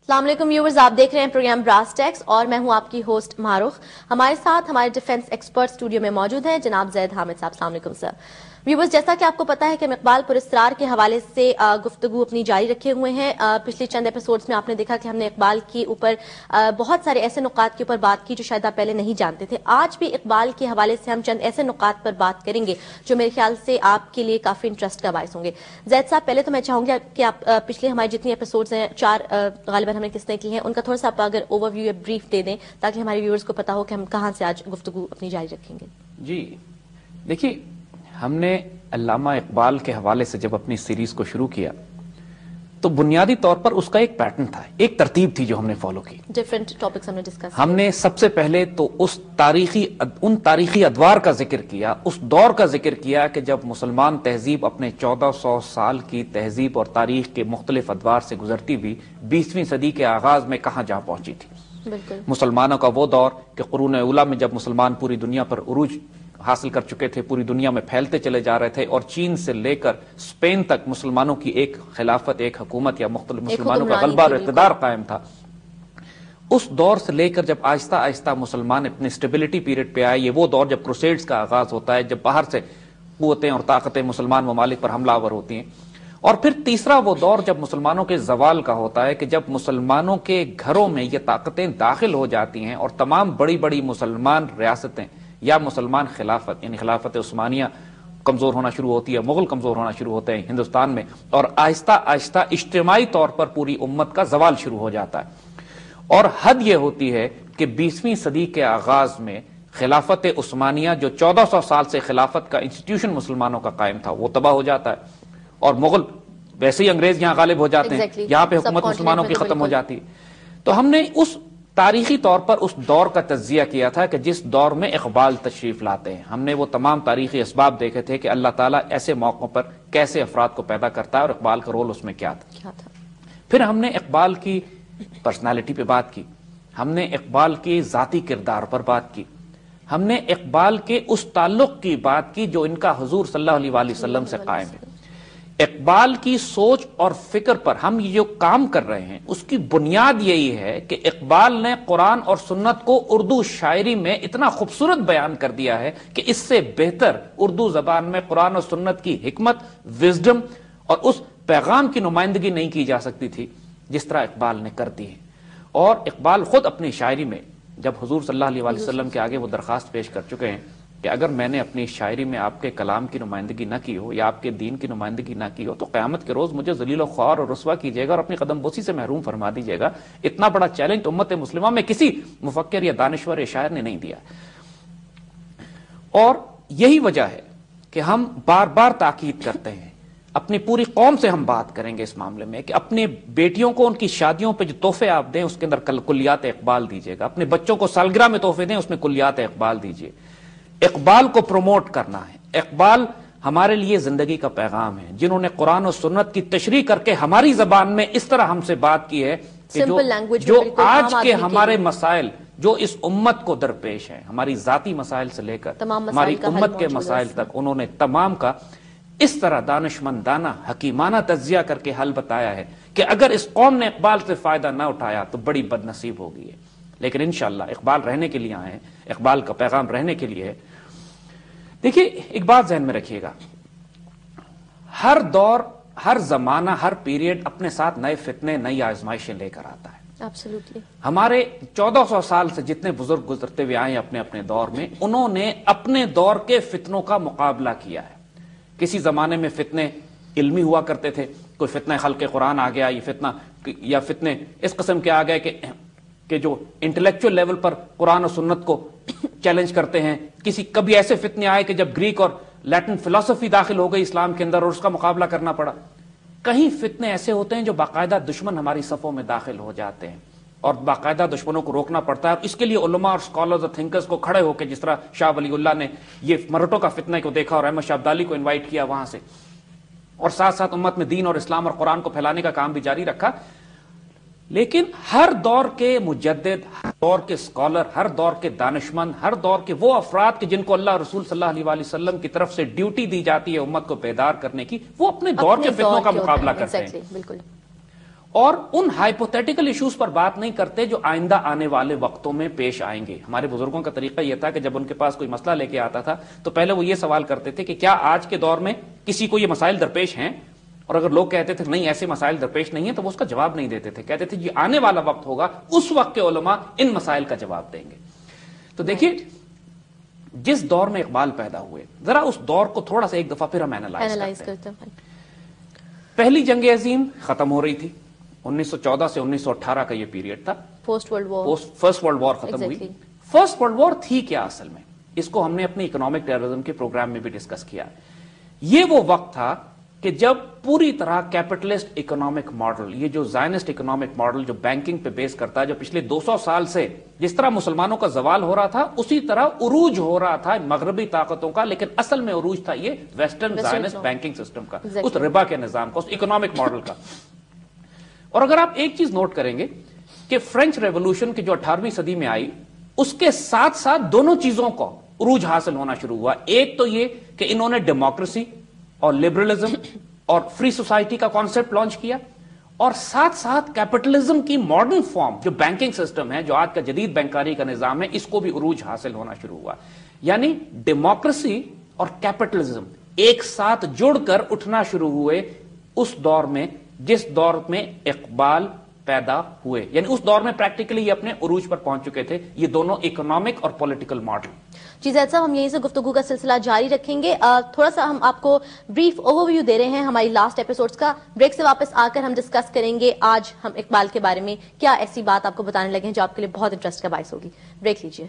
السلام علیکم ویورز، آپ دیکھ رہے ہیں پروگرام براس ٹیکس اور میں ہوں آپ کی ہوسٹ معروف۔ ہمارے ساتھ ہمارے ڈیفنس ایکسپرٹ اسٹوڈیو میں موجود ہیں جناب زید حامد صاحب۔ السلام علیکم سر۔ ویورز، جیسا کہ آپ کو پتا ہے کہ ہم اقبال پر اسرار کے حوالے سے گفتگو اپنی جاری رکھے ہوئے ہیں۔ پچھلے چند ایپیسوڈز میں آپ نے دیکھا کہ ہم نے اقبال کے اوپر بہت سارے ایسے نکات کے اوپر بات کی جو شاید آپ پہلے نہیں جانتے تھے۔ آج بھی اقبال کے حوالے سے ہم چند ایسے نکات پر بات کریں گے جو میرے خیال سے آپ کے لیے کافی انٹرسٹ کا باعث ہوں گے۔ زید صاحب، پہلے تو میں چاہوں گی کہ آپ پچھلے ہماری جتنی ایپیسوڈز ہیں 4 غالباً ہم نے قسطیں کی ہیں، ان کا تھوڑا سا آپ اگر اوور ویو یا بریف دے دیں تاکہ ہمارے ویورز کو پتا ہو کہ ہم کہاں سے آج گفتگو اپنی جاری رکھیں گے۔ جی دیکھیے، ہم نے علامہ اقبال کے حوالے سے جب اپنی سیریز کو شروع کیا تو بنیادی طور پر اس کا ایک پیٹرن تھا، ایک ترتیب تھی جو ہم نے فالو کی۔ ڈفرینٹ ٹاپکس ہم نے ڈسکس ہم نے سب سے پہلے تو ان تاریخی ادوار کا ذکر کیا، اس دور کا ذکر کیا کہ جب مسلمان تہذیب اپنے 1400 سال کی تہذیب اور تاریخ کے مختلف ادوار سے گزرتی ہوئی 20ویں صدی کے آغاز میں کہاں جا پہنچی تھی۔ بالکل مسلمانوں کا وہ دور کہ قرون اولیٰ میں جب مسلمان پوری دنیا پر عروج حاصل کر چکے تھے، پوری دنیا میں پھیلتے چلے جا رہے تھے، اور چین سے لے کر اسپین تک مسلمانوں کی ایک خلافت، ایک حکومت یا مختلف مسلمانوں کا غلبہ اور اقتدار قائم تھا۔ اس دور سے لے کر جب آہستہ آہستہ مسلمان اپنے اسٹیبلٹی پیریڈ پہ آئے، یہ وہ دور جب کروسیڈز کا آغاز ہوتا ہے، جب باہر سے قوتیں اور طاقتیں مسلمان ممالک پر حملہ آور ہوتی ہیں، اور پھر تیسرا وہ دور جب مسلمانوں کے زوال کا ہوتا ہے کہ جب مسلمانوں کے گھروں میں یہ طاقتیں داخل ہو جاتی ہیں اور تمام بڑی بڑی مسلمان ریاستیں یا مسلمان خلافت یعنی خلافت عثمانیہ کمزور ہونا شروع ہوتی ہے، مغل کمزور ہونا شروع ہوتے ہیں ہندوستان میں، اور آہستہ آہستہ اجتماعی طور پر پوری امت کا زوال شروع ہو جاتا ہے۔ اور حد یہ ہوتی ہے کہ 20ویں صدی کے آغاز میں خلافت عثمانیہ جو 1400 سال سے خلافت کا انسٹیٹیوشن مسلمانوں کا قائم تھا وہ تباہ ہو جاتا ہے، اور مغل ویسے ہی انگریز یہاں غالب ہو جاتے ہیں، یہاں پہ حکومت مسلمانوں کی ختم ہو جاتی ہے۔ تو ہم نے اس تاریخی طور پر اس دور کا تجزیہ کیا تھا کہ جس دور میں اقبال تشریف لاتے ہیں۔ ہم نے وہ تمام تاریخی اسباب دیکھے تھے کہ اللہ تعالیٰ ایسے موقعوں پر کیسے افراد کو پیدا کرتا ہے اور اقبال کا رول اس میں کیا تھا۔ پھر ہم نے اقبال کی پرسنالٹی پہ بات کی، ہم نے اقبال کے ذاتی کردار پر بات کی، ہم نے اقبال کے اس تعلق کی بات کی جو ان کا حضور صلی اللہ علیہ وآلہ وسلم سے قائم ہے۔ اقبال کی سوچ اور فکر پر ہم یہ جو کام کر رہے ہیں اس کی بنیاد یہی ہے کہ اقبال نے قرآن اور سنت کو اردو شاعری میں اتنا خوبصورت بیان کر دیا ہے کہ اس سے بہتر اردو زبان میں قرآن اور سنت کی حکمت، وزڈم اور اس پیغام کی نمائندگی نہیں کی جا سکتی تھی جس طرح اقبال نے کر دی ہے۔ اور اقبال خود اپنی شاعری میں جب حضور صلی اللہ علیہ وآلہ وسلم کے آگے وہ درخواست پیش کر چکے ہیں کہ اگر میں نے اپنی شاعری میں آپ کے کلام کی نمائندگی نہ کی ہو یا آپ کے دین کی نمائندگی نہ کی ہو تو قیامت کے روز مجھے ذلیل و خوار اور رسوا کیجیے گا اور اپنی قدم بوسی سے محروم فرما دیجیے گا۔ اتنا بڑا چیلنج امت مسلمہ میں کسی مفکر یا دانشور یا شاعر نے نہیں دیا۔ اور یہی وجہ ہے کہ ہم بار بار تاکید کرتے ہیں، اپنی پوری قوم سے ہم بات کریں گے اس معاملے میں کہ اپنے بیٹیوں کو ان کی شادیوں پہ جو تحفے آپ دیں اس کے اندر کلیات اقبال دیجیے گا، اپنے بچوں کو سالگرہ میں تحفے دیں اس میں کلیات اقبال دیجیے۔ اقبال کو پروموٹ کرنا ہے۔ اقبال ہمارے لیے زندگی کا پیغام ہے، جنہوں نے قرآن و سنت کی تشریح کر کے ہماری زبان میں اس طرح ہم سے بات کی ہے کہ جو آج کے ہمارے مسائل جو اس امت کو درپیش ہیں، ہماری ذاتی مسائل سے لے کر ہماری امت کے مسائل تک، انہوں نے تمام کا اس طرح دانشمندانہ حکیمانہ تجزیہ کر کے حل بتایا ہے کہ اگر اس قوم نے اقبال سے فائدہ نہ اٹھایا تو بڑی بد نصیب ہو گئی ہے۔ لیکن انشاءاللہ اقبال رہنے کے لیے آئے ہیں، اقبال کا پیغام رہنے کے لیے ہے۔ دیکھیے، ایک بات ذہن میں رکھیے گا، ہر دور، ہر زمانہ، ہر پیریڈ اپنے ساتھ نئے فتنے، نئی آزمائشیں لے کر آتا ہے۔ Absolutely. ہمارے 1400 سال سے جتنے بزرگ گزرتے ہوئے آئے اپنے اپنے دور میں، انہوں نے اپنے دور کے فتنوں کا مقابلہ کیا ہے۔ کسی زمانے میں فتنے علمی ہوا کرتے تھے، کوئی فتنہ خلق قرآن آ گیا، یہ فتنہ یا فتنے اس قسم کے آ گئے کہ جو انٹلیکچوئل لیول پر قرآن و سنت کو چیلنج کرتے ہیں۔ کبھی ایسے فتنے آئے کہ جب گریک اور لیٹن فلسفی داخل ہو گئی اسلام کے اندر اور اس کا مقابلہ کرنا پڑا۔ کہیں فتنے ایسے ہوتے ہیں جو باقاعدہ دشمن ہماری صفوں میں داخل ہو جاتے ہیں اور باقاعدہ دشمنوں کو روکنا پڑتا ہے، اور اس کے لیے علماء اور اسکالرز اور تھنکرز کو کھڑے ہو کے، جس طرح شاہ ولی اللہ نے یہ مرہٹوں کا فتنہ کو دیکھا اور احمد شاہ ابدالی کو انوائٹ کیا وہاں سے، اور ساتھ ساتھ امت میں دین اور اسلام اور قرآن کو پھیلانے کا کام بھی جاری رکھا۔ لیکن ہر دور کے مجدد، ہر دور کے اسکالر، ہر دور کے دانشمند، ہر دور کے وہ افراد کہ جن کو اللہ رسول صلی اللہ علیہ وآلہ وسلم کی طرف سے ڈیوٹی دی جاتی ہے امت کو بیدار کرنے کی، وہ اپنے دور کے فتنوں کا مقابلہ کرتے ہیں۔ اور ان ہائپوتھیٹیکل ایشوز پر بات نہیں کرتے جو آئندہ آنے والے وقتوں میں پیش آئیں گے. ہمارے بزرگوں کا طریقہ یہ تھا کہ جب ان کے پاس کوئی مسئلہ لے کے آتا تھا تو پہلے وہ یہ سوال کرتے تھے کہ کیا آج کے دور میں کسی کو یہ مسائل درپیش ہیں, اور اگر لوگ کہتے تھے نہیں ایسے مسائل درپیش نہیں ہیں تو وہ اس کا جواب نہیں دیتے تھے, کہتے تھے یہ آنے والا وقت ہوگا, اس وقت کے علماء ان مسائل کا جواب دیں گے. تو دیکھیے جس دور میں اقبال پیدا ہوئے, ذرا اس دور کو تھوڑا سا ایک دفعہ پھر ہم اینالائز کرتے ہیں. پہلی جنگ عظیم ختم ہو رہی تھی, 1914 سے 1918 کا یہ پیریڈ تھا, فرسٹ ورلڈ وار ختم ہوئی. فرسٹ ورلڈ وار تھی کیا اصل میں, اس کو ہم نے اپنی اکنامک ٹیررزم کے پروگرام میں بھی ڈسکس کیا. یہ وہ وقت تھا کہ جب پوری طرح کیپٹلسٹ اکنامک ماڈل, یہ جو زائنسٹ اکنامک ماڈل جو بینکنگ پہ بیس کرتا ہے, جو پچھلے 200 سال سے جس طرح مسلمانوں کا زوال ہو رہا تھا اسی طرح عروج ہو رہا تھا مغربی طاقتوں کا, لیکن اصل میں عروج تھا یہ ویسٹرن زائنسٹ بینکنگ سسٹم کا, اس ربا کے نظام کا, اس اکنامک ماڈل کا. اور اگر آپ ایک چیز نوٹ کریں گے کہ فرینچ ریولوشن کی جو 18ویں صدی میں آئی, اس کے ساتھ ساتھ دونوں چیزوں کو عروج حاصل ہونا شروع ہوا. ایک تو یہ کہ انہوں نے ڈیموکریسی اور لبرلزم اور فری سوسائٹی کا کانسیپٹ لانچ کیا, اور ساتھ ساتھ کیپٹلزم کی ماڈرن فارم جو بینکنگ سسٹم ہے, جو آج کا جدید بینکاری کا نظام ہے, اس کو بھی عروج حاصل ہونا شروع ہوا. یعنی ڈیموکریسی اور کیپٹلزم ایک ساتھ جڑ کر اٹھنا شروع ہوئے اس دور میں جس دور میں اقبال پیدا ہوئے. یعنی اس دور میں پریکٹیکلی یہ اپنے عروج پر پہنچ چکے تھے, یہ دونوں اکنامک اور پولیٹیکل ماڈل. جی زید صاحب, ہم یہیں سے گفتگو کا سلسلہ جاری رکھیں گے. تھوڑا سا ہم آپ کو بریف اوور ویو دے رہے ہیں ہماری لاسٹ ایپیسوڈز کا. بریک سے واپس آ کر ہم ڈسکس کریں گے آج ہم اقبال کے بارے میں کیا ایسی بات آپ کو بتانے لگے ہیں جو آپ کے لیے بہت انٹرسٹ کا باعث ہوگی. بریک لیجیے.